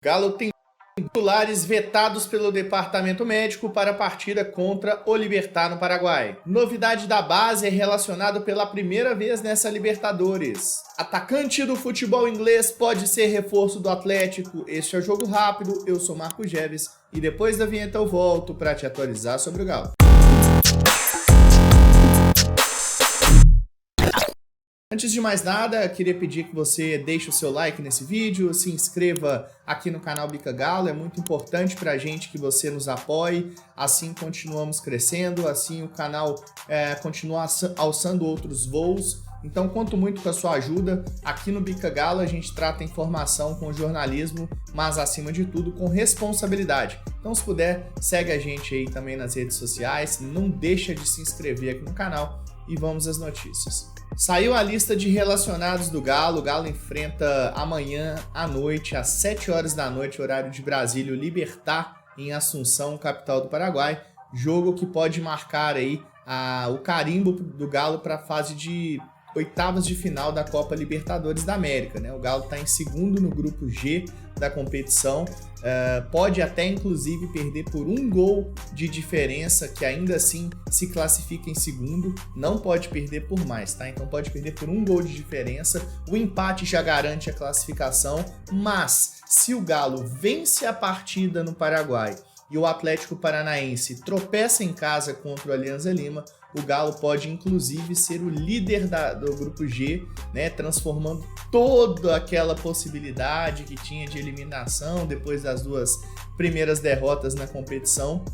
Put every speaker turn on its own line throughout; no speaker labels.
Galo tem titulares vetados pelo departamento médico para a partida contra o Libertad no Paraguai. Novidade da base é relacionado pela primeira vez nessa Libertadores. Atacante do futebol inglês pode ser reforço do Atlético. Este é o Jogo Rápido, eu sou Marco Geves e depois da vinheta eu volto para te atualizar sobre o Galo. Antes de mais nada, queria pedir que você deixe o seu like nesse vídeo, se inscreva aqui no canal Bica Galo, é muito importante pra gente que você nos apoie, assim continuamos crescendo, assim o canal continua alçando outros voos. Então conto muito com a sua ajuda. Aqui no Bica Galo a gente trata informação com jornalismo, mas acima de tudo com responsabilidade. Então se puder, segue a gente aí também nas redes sociais, não deixa de se inscrever aqui no canal e vamos às notícias. Saiu a lista de relacionados do Galo. O Galo enfrenta amanhã à noite, às 7 horas da noite, horário de Brasília, o Libertad em Assunção, capital do Paraguai. Jogo que pode marcar aí o carimbo do Galo para a fase de oitavas de final da Copa Libertadores da América, né? O Galo está em segundo no grupo G da competição, pode até inclusive perder por um gol de diferença, que ainda assim se classifica em segundo, não pode perder por mais, tá? Então pode perder por um gol de diferença, o empate já garante a classificação, mas se o Galo vence a partida no Paraguai e o Atlético Paranaense tropeça em casa contra o Alianza Lima, o Galo pode inclusive ser o líder do grupo G, né, transformando toda aquela possibilidade que tinha de eliminação depois das duas primeiras derrotas na competição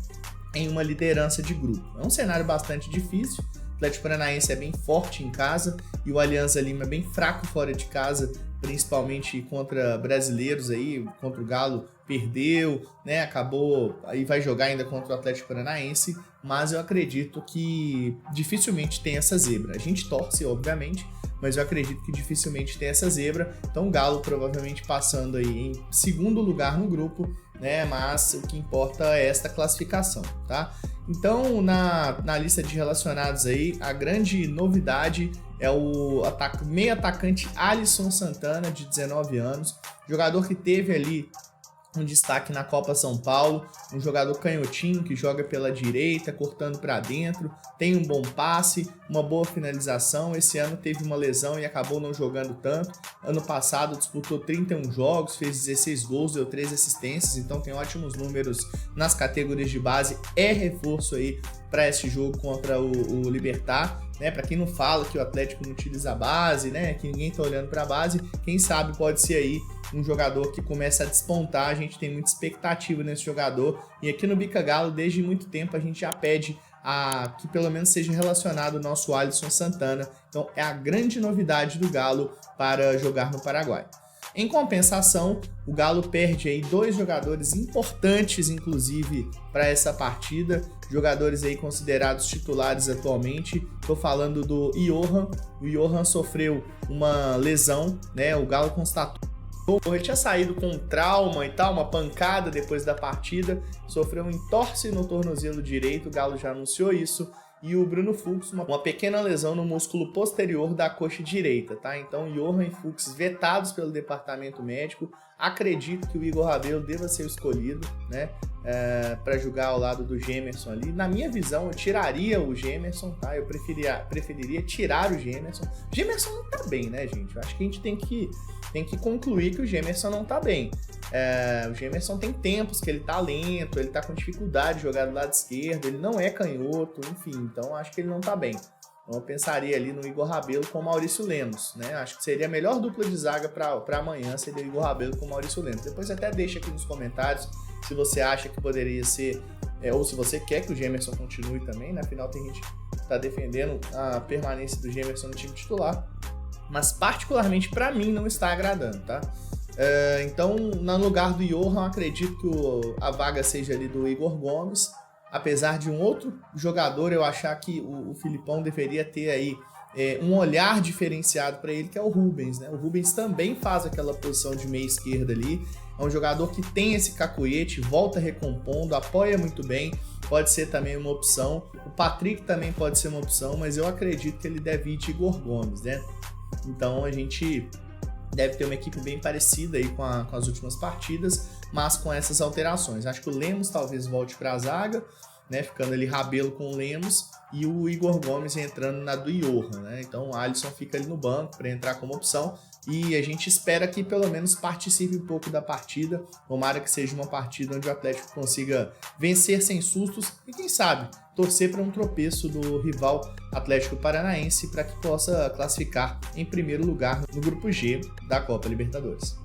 em uma liderança de grupo. É um cenário bastante difícil. O Atlético Paranaense é bem forte em casa e o Alianza Lima é bem fraco fora de casa, principalmente contra brasileiros aí, contra o Galo perdeu, né, acabou, aí vai jogar ainda contra o Atlético Paranaense, mas eu acredito que dificilmente tem essa zebra. A gente torce, obviamente, mas eu acredito que dificilmente tem essa zebra, então o Galo provavelmente passando aí em segundo lugar no grupo, né, mas o que importa é esta classificação, tá? Então, na lista de relacionados aí, a grande novidade é o meio atacante Alisson Santana, de 19 anos, jogador que teve ali um destaque na Copa São Paulo, um jogador canhotinho que joga pela direita, cortando para dentro, tem um bom passe, uma boa finalização. Esse ano teve uma lesão e acabou não jogando tanto. Ano passado disputou 31 jogos, fez 16 gols, deu 13 assistências, então tem ótimos números nas categorias de base. É reforço aí para esse jogo contra o Libertad, né? Para quem não fala que o Atlético não utiliza a base, né? Que ninguém tá olhando para a base, quem sabe pode ser aí um jogador que começa a despontar. A gente tem muita expectativa nesse jogador e aqui no Bica Galo desde muito tempo a gente já pede que pelo menos seja relacionado o nosso Alisson Santana. Então é a grande novidade do Galo para jogar no Paraguai. Em compensação, o Galo perde aí dois jogadores importantes, inclusive, para essa partida. Jogadores aí considerados titulares atualmente. Estou falando do Johan. O Johan sofreu uma lesão, né? O Galo constatou. Ele tinha saído com um trauma e tal, uma pancada depois da partida. Sofreu um entorse no tornozelo direito, o Galo já anunciou isso. E o Bruno Fux, uma pequena lesão no músculo posterior da coxa direita, tá? Então, Johan e Fux vetados pelo departamento médico. Acredito que o Igor Rabelo deva ser escolhido, né? Para jogar ao lado do Gemerson ali. Na minha visão, eu tiraria o Gemerson, tá? Eu preferiria tirar o Gemerson. O Gemerson não tá bem, né, gente? Eu acho que a gente tem que concluir que o Gemerson não tá bem. O Gemerson tem tempos que ele tá lento, ele tá com dificuldade de jogar do lado esquerdo, ele não é canhoto, enfim, então acho que ele não tá bem. Então eu pensaria ali no Igor Rabelo com o Maurício Lemos, né? Acho que seria a melhor dupla de zaga para amanhã, seria o Igor Rabelo com o Maurício Lemos. Depois até deixa aqui nos comentários se você acha que poderia ser, ou se você quer que o Gemerson continue também, né? Afinal tem gente que tá defendendo a permanência do Gemerson no time titular, mas particularmente para mim não está agradando, tá? Então, no lugar do Johan, acredito que a vaga seja ali do Igor Gomes, apesar de um outro jogador eu achar que o Filipão deveria ter aí um olhar diferenciado para ele, que é o Rubens, né? O Rubens também faz aquela posição de meia esquerda ali, é um jogador que tem esse cacuete, volta recompondo, apoia muito bem, pode ser também uma opção. O Patrick também pode ser uma opção, mas eu acredito que ele deve ir de Igor Gomes, né? Então a gente deve ter uma equipe bem parecida aí com as últimas partidas. mas com essas alterações. Acho que o Lemos talvez volte para a zaga, né, ficando ali Rabelo com o Lemos e o Igor Gomes entrando na do Johan, né? Então o Alisson fica ali no banco para entrar como opção e a gente espera que pelo menos participe um pouco da partida. Tomara que seja uma partida onde o Atlético consiga vencer sem sustos e quem sabe torcer para um tropeço do rival Atlético Paranaense para que possa classificar em primeiro lugar no grupo G da Copa Libertadores.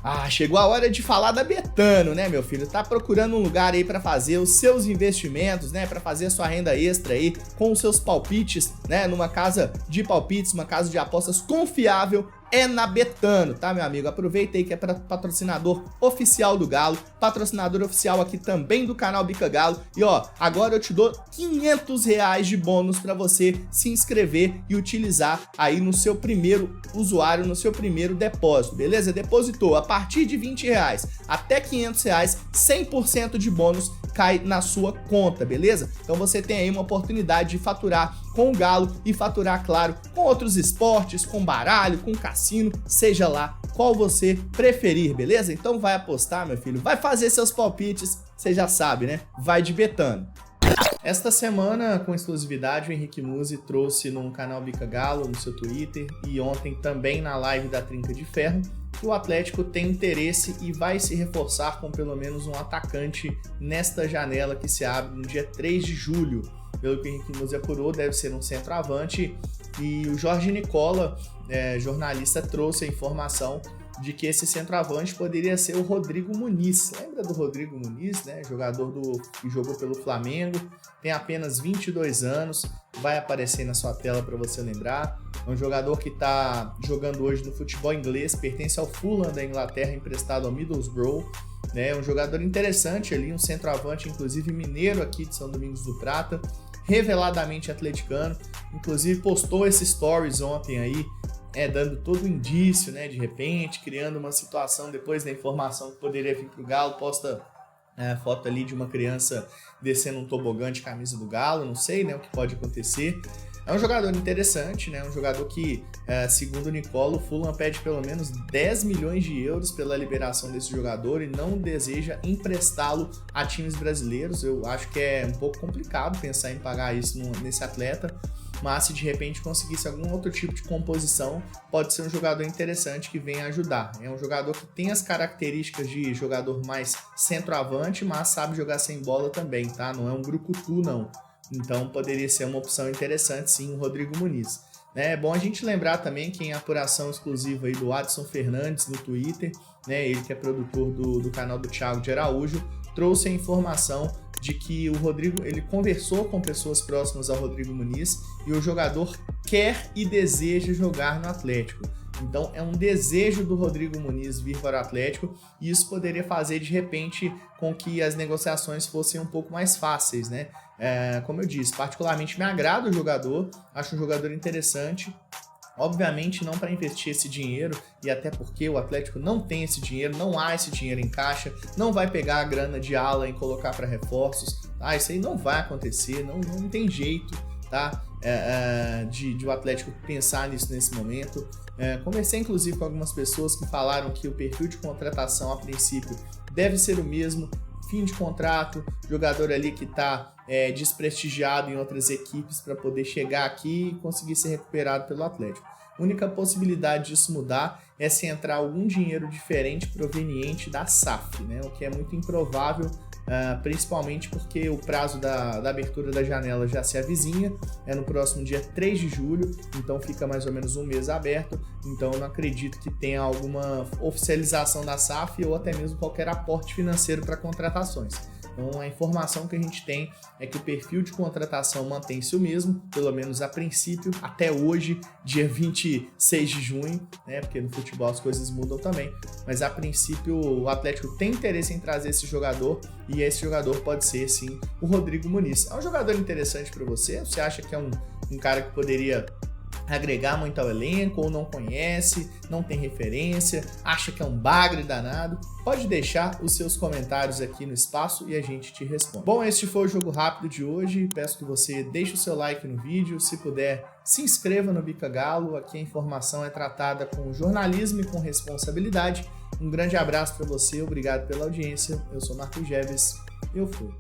Ah, chegou a hora de falar da Betano, né, meu filho? Tá procurando um lugar aí para fazer os seus investimentos, né, para fazer a sua renda extra aí com os seus palpites, né, numa casa de palpites, uma casa de apostas confiável. É na Betano, tá, meu amigo? Aproveita aí que é patrocinador oficial do Galo, patrocinador oficial aqui também do canal Bica Galo. E ó, agora eu te dou R$500 de bônus para você se inscrever e utilizar aí no seu primeiro usuário, no seu primeiro depósito, beleza? Depositou a partir de R$20 até R$500, 100% de bônus cai na sua conta, beleza? Então você tem aí uma oportunidade de faturar com o Galo e faturar, claro, com outros esportes, com baralho, com cassino, seja lá qual você preferir, beleza? Então vai apostar, meu filho, vai fazer seus palpites, você já sabe, né? Vai de Betano. Esta semana, com exclusividade, o Henrique Musi trouxe no canal Bica Galo, no seu Twitter, e ontem também na live da Trinca de Ferro, que o Atlético tem interesse e vai se reforçar com pelo menos um atacante nesta janela que se abre no dia 3 de julho. Pelo que o Henrique Musi apurou, deve ser um centroavante, e o Jorge Nicola, jornalista, trouxe a informação de que esse centroavante poderia ser o Rodrigo Muniz. Lembra do Rodrigo Muniz, né? Jogador que jogou pelo Flamengo, tem apenas 22 anos, vai aparecer na sua tela para você lembrar. É um jogador que está jogando hoje no futebol inglês, pertence ao Fulham da Inglaterra, emprestado ao Middlesbrough. É um jogador interessante ali, um centroavante, inclusive mineiro aqui de São Domingos do Prata, reveladamente atleticano, inclusive postou esse stories ontem aí, dando todo o indício, né, de repente, criando uma situação depois da informação que poderia vir pro Galo, posta foto ali de uma criança descendo um tobogã de camisa do Galo, não sei, né, o que pode acontecer. É um jogador interessante, né, um jogador que, segundo o Nicola, o Fulham pede pelo menos 10 milhões de euros pela liberação desse jogador e não deseja emprestá-lo a times brasileiros. Eu acho que é um pouco complicado pensar em pagar isso nesse atleta, mas se de repente conseguisse algum outro tipo de composição, pode ser um jogador interessante que venha ajudar. É um jogador que tem as características de jogador mais centroavante, mas sabe jogar sem bola também, tá? Não é um brucutu, não. Então poderia ser uma opção interessante, sim, o Rodrigo Muniz. É bom a gente lembrar também que em apuração exclusiva aí do Adson Fernandes no Twitter, né, ele que é produtor do canal do Thiago de Araújo, trouxe a informação de que o Rodrigo, ele conversou com pessoas próximas ao Rodrigo Muniz e o jogador quer e deseja jogar no Atlético. Então é um desejo do Rodrigo Muniz vir para o Atlético e isso poderia fazer de repente com que as negociações fossem um pouco mais fáceis, né? Como eu disse, particularmente me agrada o jogador, acho um jogador interessante. Obviamente não para investir esse dinheiro, e até porque o Atlético não tem esse dinheiro, não há esse dinheiro em caixa, não vai pegar a grana de ala e colocar para reforços, tá? Isso aí não vai acontecer, não tem jeito, tá? De o Atlético pensar nisso nesse momento. Conversei inclusive com algumas pessoas que falaram que o perfil de contratação a princípio deve ser o mesmo, fim de contrato, jogador ali que está desprestigiado em outras equipes para poder chegar aqui e conseguir ser recuperado pelo Atlético. A única possibilidade disso mudar é se entrar algum dinheiro diferente proveniente da SAF, né? O que é muito improvável, principalmente porque o prazo da abertura da janela já se avizinha, é no próximo dia 3 de julho, então fica mais ou menos um mês aberto, então eu não acredito que tenha alguma oficialização da SAF ou até mesmo qualquer aporte financeiro para contratações. Então a informação que a gente tem é que o perfil de contratação mantém-se o mesmo, pelo menos a princípio, até hoje, dia 26 de junho, né? Porque no futebol as coisas mudam também, mas a princípio o Atlético tem interesse em trazer esse jogador e esse jogador pode ser sim o Rodrigo Muniz. É um jogador interessante para você? Você acha que é um cara que poderia agregar muito ao elenco, ou não conhece, não tem referência, acha que é um bagre danado? Pode deixar os seus comentários aqui no espaço e a gente te responde. Bom, este foi o Jogo Rápido de hoje, peço que você deixe o seu like no vídeo, se puder, se inscreva no Bica Galo, aqui a informação é tratada com jornalismo e com responsabilidade, Um grande abraço para você, obrigado pela audiência. Eu sou Marcos Geves, eu fui.